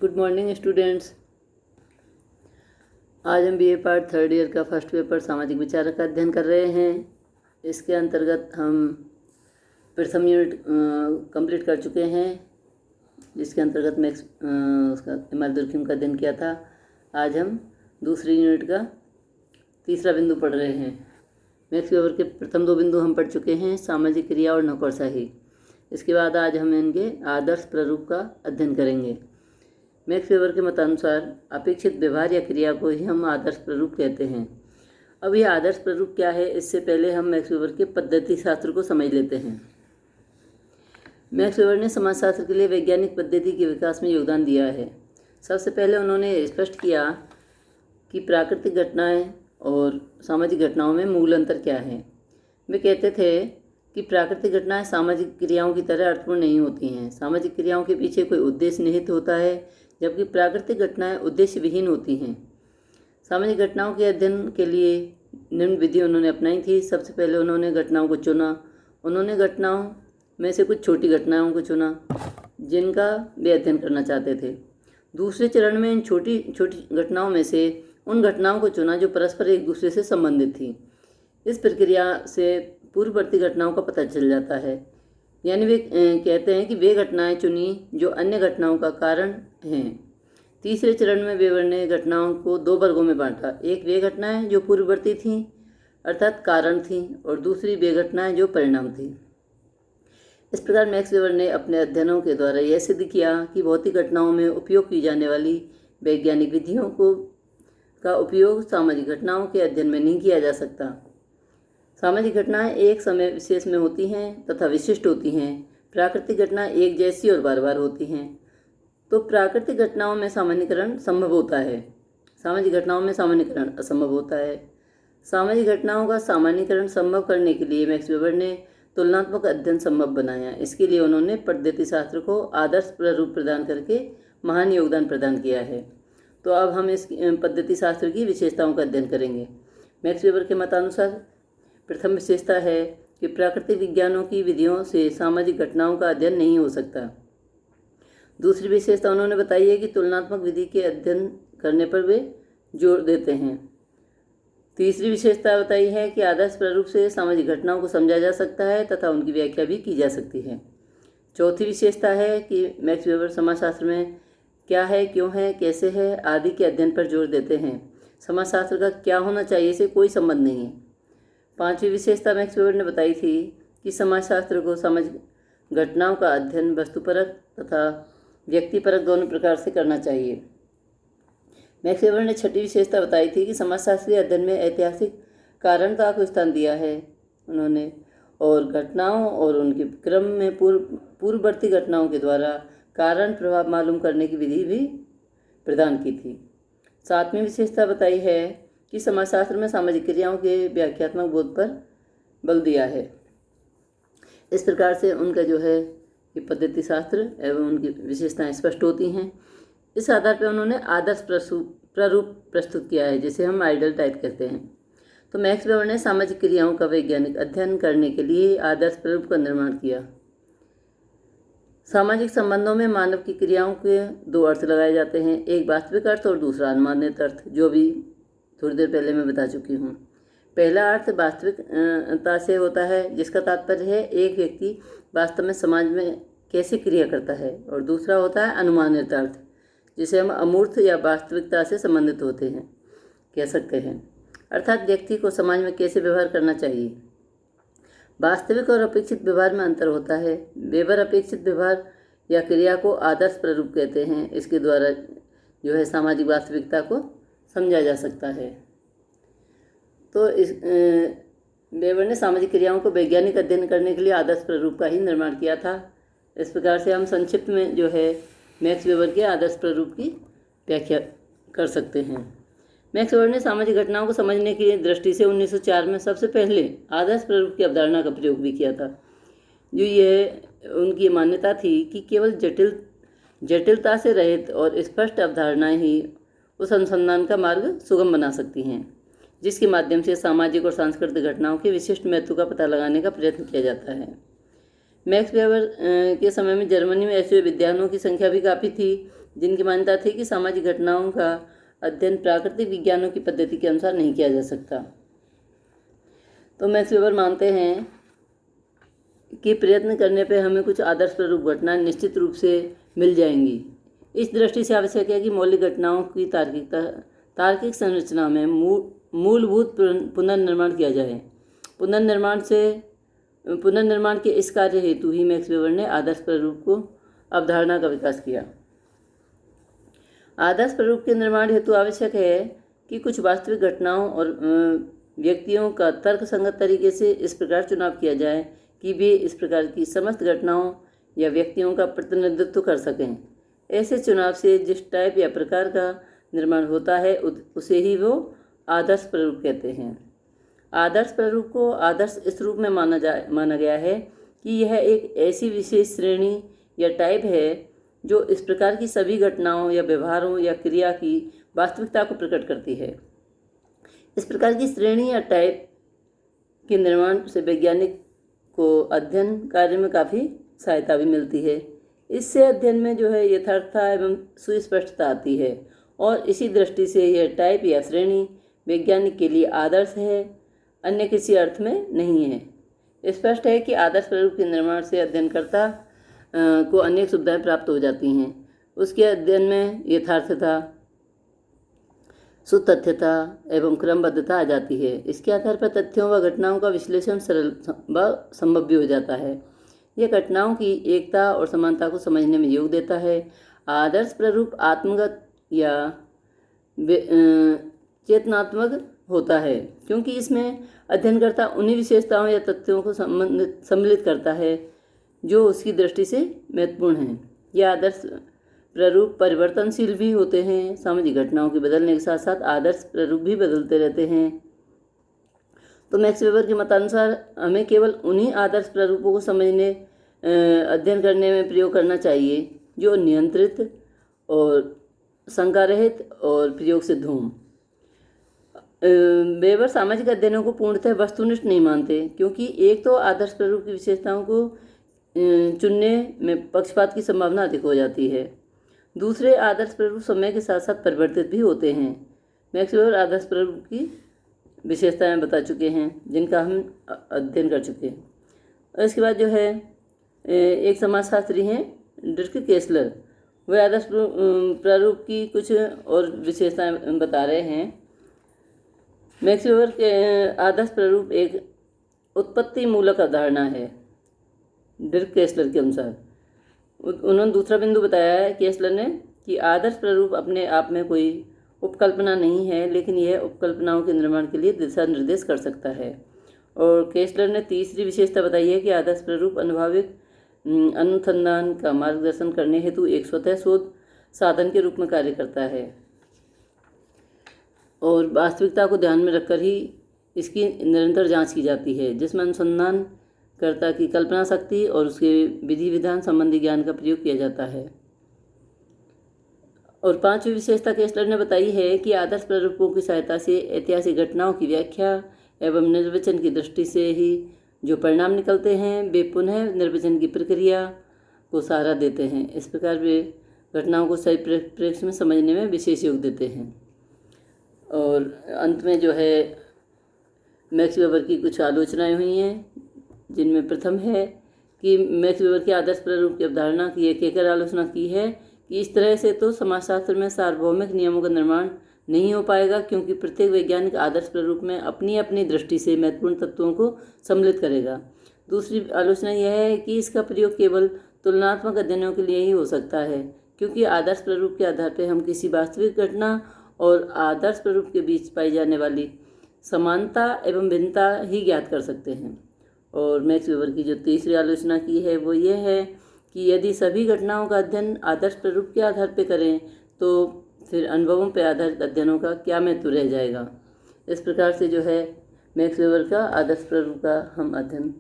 Good morning students. आज हम BA part third year का फर्स्ट पेपर सामाजिक विचार का अध्ययन कर रहे हैं। इसके अंतर्गत हम प्रथम यूनिट कंप्लीट कर चुके हैं, जिसके अंतर्गत मैक्स उसका एमाल्दुर्कheim का अध्ययन किया था। आज हम दूसरी यूनिट का तीसरा बिंदु पढ़ रहे हैं। मैक्स वेबर के प्रथम दो बिंदु हम पढ़ चुके हैं, सामाजिक क्रिया और नौकरशाही। इसके बाद आज हम इनके आदर्श प्रारूप का अध्ययन करेंगे। मैक्स वेबर के मतानुसार अपेक्षित व्यवहार या क्रिया को ही हम आदर्श प्रारूप कहते हैं। अब यह आदर्श प्रारूप क्या है, इससे पहले हम मैक्स वेबर के पद्धति शास्त्र को समझ लेते हैं। मैक्स वेबर ने समाजशास्त्र के लिए वैज्ञानिक पद्धति के विकास में योगदान दिया है। सबसे पहले उन्होंने स्पष्ट किया कि प्राकृतिक घटनाएं और सामाजिक घटनाओं में मूल अंतर क्या है। वे कहते थे कि प्राकृतिक घटनाएं सामाजिक क्रियाओं की तरह अर्थपूर्ण नहीं होती हैं। सामाजिक क्रियाओं के पीछे कोई उद्देश्य निहित होता है, जबकि प्राकृतिक घटनाएं उद्देश्य विहीन होती हैं। सामाजिक घटनाओं के अध्ययन के लिए निम्न विधि उन्होंने अपनाई थी। सबसे पहले उन्होंने घटनाओं को चुना। उन्होंने घटनाओं में से कुछ छोटी घटनाओं को चुना जिनका वे अध्ययन करना चाहते थे। दूसरे चरण में इन छोटी छोटी घटनाओं में से उन घटनाओं को चुना जो परस्पर एक दूसरे से संबंधित थी। इस प्रक्रिया से पूर्ववर्ती घटनाओं का पता चल जाता है, यानी वे कहते हैं कि वे घटनाएं चुनी जो अन्य घटनाओं का कारण हैं। तीसरे चरण में वेबर ने घटनाओं को दो वर्गों में बांटा। एक वे घटनाएं जो पूर्ववर्ती थीं अर्थात कारण थीं, और दूसरी वे घटनाएं जो परिणाम थीं। इस प्रकार मैक्स वेबर ने अपने अध्ययनों के द्वारा यह सिद्ध किया कि भौतिक घटनाओं में उपयोग की जाने वाली वैज्ञानिक विधियों का उपयोग सामाजिक घटनाओं के अध्ययन में नहीं किया जा सकता। सामाजिक घटनाएं एक समय विशेष में होती हैं तथा विशिष्ट होती हैं। प्राकृतिक घटनाएं एक जैसी और बार बार होती हैं। तो प्राकृतिक घटनाओं में सामान्यीकरण संभव होता है, सामाजिक घटनाओं में सामान्यीकरण असंभव होता है। सामाजिक घटनाओं का सामान्यीकरण संभव करने के लिए मैक्स वेबर ने तुलनात्मक अध्ययन संभव बनाया। इसके लिए उन्होंने पद्धति शास्त्र को आदर्श प्रारूप प्रदान करके महान योगदान प्रदान किया है। तो अब हम इस पद्धति शास्त्र की विशेषताओं का अध्ययन करेंगे। मैक्स वेबर के मतानुसार प्रथम विशेषता है कि प्राकृतिक विज्ञानों की विधियों से सामाजिक घटनाओं का अध्ययन नहीं हो सकता। दूसरी विशेषता उन्होंने बताई है कि तुलनात्मक विधि के अध्ययन करने पर वे जोर देते हैं। तीसरी विशेषता बताई है कि आदर्श प्रारूप से सामाजिक घटनाओं को समझा जा सकता है तथा उनकी व्याख्या भी की जा सकती है। चौथी विशेषता है कि मैक्स वेबर समाजशास्त्र में क्या है, क्यों है, कैसे है आदि के अध्ययन पर जोर देते हैं। समाजशास्त्र का क्या होना चाहिए से कोई संबंध नहीं है। पांचवी विशेषता मैक्स वेबर ने बताई थी कि समाजशास्त्र को सामाजिक घटनाओं का अध्ययन वस्तुपरक तथा व्यक्तिपरक दोनों प्रकार से करना चाहिए। मैक्स वेबर ने छठी विशेषता बताई थी कि समाजशास्त्रीय अध्ययन में ऐतिहासिक कारणता को स्थान दिया है उन्होंने, और घटनाओं और उनके क्रम में पूर्ववर्ती घटनाओं के द्वारा कारण प्रभाव मालूम करने की विधि भी प्रदान की थी। सातवीं विशेषता बताई है कि समाजशास्त्र में सामाजिक क्रियाओं के व्याख्यात्मक बोध पर बल दिया है। इस प्रकार से उनका जो है ये पद्धति शास्त्र एवं उनकी विशेषताएं स्पष्ट होती हैं। इस आधार पर उन्होंने आदर्श प्रारूप प्रस्तुत किया है, जिसे हम आइडल टाइप कहते हैं। तो मैक्स वेबर ने सामाजिक क्रियाओं का वैज्ञानिक अध्ययन करने के लिए आदर्श प्रारूप का निर्माण किया। सामाजिक संबंधों में मानव की क्रियाओं के दो अर्थ लगाए जाते हैं, एक वास्तविक अर्थ और दूसरा अनुमानित अर्थ, जो भी थोड़ी देर पहले मैं बता चुकी हूँ। पहला अर्थ वास्तविकता से होता है, जिसका तात्पर्य है एक व्यक्ति वास्तव में समाज में कैसे क्रिया करता है, और दूसरा होता है अनुमानित अर्थ, जिसे हम अमूर्त या वास्तविकता से संबंधित होते हैं कह सकते हैं, अर्थात व्यक्ति को समाज में कैसे व्यवहार करना चाहिए। वास्तविक और अपेक्षित व्यवहार में अंतर होता है। वेबर अपेक्षित व्यवहार या क्रिया को आदर्श प्रारूप कहते हैं। इसके द्वारा जो है सामाजिक वास्तविकता को समझा जा सकता है। तो इस वेबर ने सामाजिक क्रियाओं को वैज्ञानिक अध्ययन करने के लिए आदर्श प्रारूप का ही निर्माण किया था। इस प्रकार से हम संक्षिप्त में जो है मैक्स वेबर के आदर्श प्रारूप की व्याख्या कर सकते हैं। मैक्स वेबर ने सामाजिक घटनाओं को समझने की दृष्टि से 1904 में सबसे पहले आदर्श प्रारूप की अवधारणा का प्रयोग भी किया था। जो यह उनकी मान्यता थी कि केवल जटिलता से रहित और स्पष्ट अवधारणाएं ही उस अनुसंधान का मार्ग सुगम बना सकती हैं, जिसके माध्यम से सामाजिक और सांस्कृतिक घटनाओं के विशिष्ट महत्व का पता लगाने का प्रयत्न किया जाता है। मैक्स वेबर के समय में जर्मनी में ऐसे विद्वानों की संख्या भी काफ़ी थी जिनकी मान्यता थी कि सामाजिक घटनाओं का अध्ययन प्राकृतिक विज्ञानों की पद्धति के अनुसार नहीं किया जा सकता। तो मैक्स वेबर मानते हैं कि प्रयत्न करने पर हमें कुछ आदर्श प्रारूप घटनाएं निश्चित रूप से मिल जाएंगी। इस दृष्टि से आवश्यक है कि मौलिक घटनाओं की तार्किक संरचना में मूलभूत पुनर्निर्माण किया जाए। पुनर्निर्माण के इस कार्य हेतु ही मैक्स वेबर ने आदर्श प्रारूप को अवधारणा का विकास किया। आदर्श प्रारूप के निर्माण हेतु आवश्यक है कि कुछ वास्तविक घटनाओं और व्यक्तियों का तर्कसंगत तरीके से इस प्रकार चुनाव किया जाए कि वे इस प्रकार की समस्त घटनाओं या व्यक्तियों का प्रतिनिधित्व कर सकें। ऐसे चुनाव से जिस टाइप या प्रकार का निर्माण होता है उसे ही वो आदर्श प्रारूप कहते हैं। आदर्श प्रारूप को आदर्श इस रूप में माना गया है कि यह एक ऐसी विशेष श्रेणी या टाइप है जो इस प्रकार की सभी घटनाओं या व्यवहारों या क्रिया की वास्तविकता को प्रकट करती है। इस प्रकार की श्रेणी या टाइप के निर्माण से वैज्ञानिक को अध्ययन कार्य में काफ़ी सहायता भी मिलती है। इससे अध्ययन में जो है यथार्थता एवं सुस्पष्टता आती है और इसी दृष्टि से यह टाइप या श्रेणी वैज्ञानिक के लिए आदर्श है, अन्य किसी अर्थ में नहीं है। स्पष्ट है कि आदर्श प्रारूप के निर्माण से अध्ययनकर्ता को अनेक सुविधाएं प्राप्त हो जाती हैं। उसके अध्ययन में यथार्थता, सुतथ्यता एवं क्रमबद्धता आ जाती है। इसके आधार पर तथ्यों व घटनाओं का विश्लेषण सरल व संभव भी हो जाता है। यह घटनाओं की एकता और समानता को समझने में योग देता है। आदर्श प्रारूप आत्मगत या चेतनात्मक होता है क्योंकि इसमें अध्ययनकर्ता उन्हीं विशेषताओं या तथ्यों को सम्मिलित करता है जो उसकी दृष्टि से महत्वपूर्ण हैं। यह आदर्श प्रारूप परिवर्तनशील भी होते हैं। सामाजिक घटनाओं के बदलने के साथ साथ आदर्श प्रारूप भी बदलते रहते हैं। तो मैक्स वेबर के मतानुसार हमें केवल उन्हीं आदर्श प्रारूपों को समझने अध्ययन करने में प्रयोग करना चाहिए जो नियंत्रित और शंका रहित और प्रयोग सिद्ध हों। वेबर सामाजिक अध्ययनों को पूर्णतः वस्तुनिष्ठ नहीं मानते क्योंकि एक तो आदर्श प्रारूप की विशेषताओं को चुनने में पक्षपात की संभावना अधिक हो जाती है। दूसरे आदर्श प्रारूप समय के साथ साथ परिवर्तित भी होते हैं। मैक्स वेबर आदर्श प्रारूप की विशेषताएं बता चुके हैं जिनका हम अध्ययन कर चुके हैं। और इसके बाद जो है एक समाजशास्त्री हैं डिर्क केसलर, वह आदर्श प्रारूप की कुछ और विशेषताएं बता रहे हैं। मैक्स वेबर के आदर्श प्रारूप एक उत्पत्ति मूलक अवधारणा है। डिर्क केसलर के अनुसार उन्होंने दूसरा बिंदु बताया है केसलर ने कि आदर्श प्रारूप अपने आप में कोई उपकल्पना नहीं है, लेकिन यह उपकल्पनाओं के निर्माण के लिए दिशा निर्देश कर सकता है। और केसलर ने तीसरी विशेषता बताई है कि आदर्श प्रारूप अनुभविक अनुसंधान का मार्गदर्शन करने हेतु एक स्वतः शोध साधन के रूप में कार्य करता है और वास्तविकता को ध्यान में रखकर ही इसकी निरंतर जांच की जाती है, जिसमें अनुसंधानकर्ता की कल्पना शक्ति और उसके विधि विधान संबंधी ज्ञान का प्रयोग किया जाता है। और पांचवी विशेषता केसलर ने बताई है कि आदर्श प्रारूपों की सहायता से ऐतिहासिक घटनाओं की व्याख्या एवं निर्वचन की दृष्टि से ही जो परिणाम निकलते हैं वे पुनः निर्वचन की प्रक्रिया को सहारा देते हैं। इस प्रकार वे घटनाओं को सही परिप्रेक्ष्य में समझने में विशेष योग देते हैं। और अंत में जो है मैक्स वेबर की कुछ आलोचनाएं हुई हैं, जिनमें प्रथम है कि मैक्स वेबर की आदर्श प्रारूप की अवधारणा की एक कहकर आलोचना की है कि इस तरह से तो समाजशास्त्र में सार्वभौमिक नियमों का निर्माण नहीं हो पाएगा, क्योंकि प्रत्येक वैज्ञानिक आदर्श प्रारूप में अपनी अपनी दृष्टि से महत्वपूर्ण तत्वों को सम्मिलित करेगा। दूसरी आलोचना यह है कि इसका प्रयोग केवल तुलनात्मक अध्ययनों के लिए ही हो सकता है, क्योंकि आदर्श प्रारूप के आधार पर हम किसी वास्तविक घटना और आदर्श प्रारूप के बीच पाई जाने वाली समानता एवं भिन्नता ही ज्ञात कर सकते हैं। और मैक्स वेबर की जो तीसरी आलोचना की है वो ये है कि यदि सभी घटनाओं का अध्ययन आदर्श प्रारूप के आधार पर करें तो फिर अनुभवों पर आधारित अध्ययनों का क्या महत्व रह जाएगा। इस प्रकार से जो है मैक्स वेबर का आदर्श प्रारूप का हम अध्ययन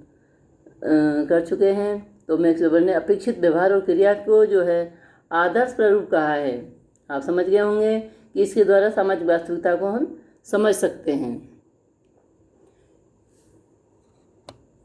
कर चुके हैं। तो मैक्स वेबर ने अपेक्षित व्यवहार और क्रिया को जो है आदर्श प्रारूप कहा है। आप समझ गए होंगे कि इसके द्वारा सामाजिक वास्तविकता को हम समझ सकते हैं।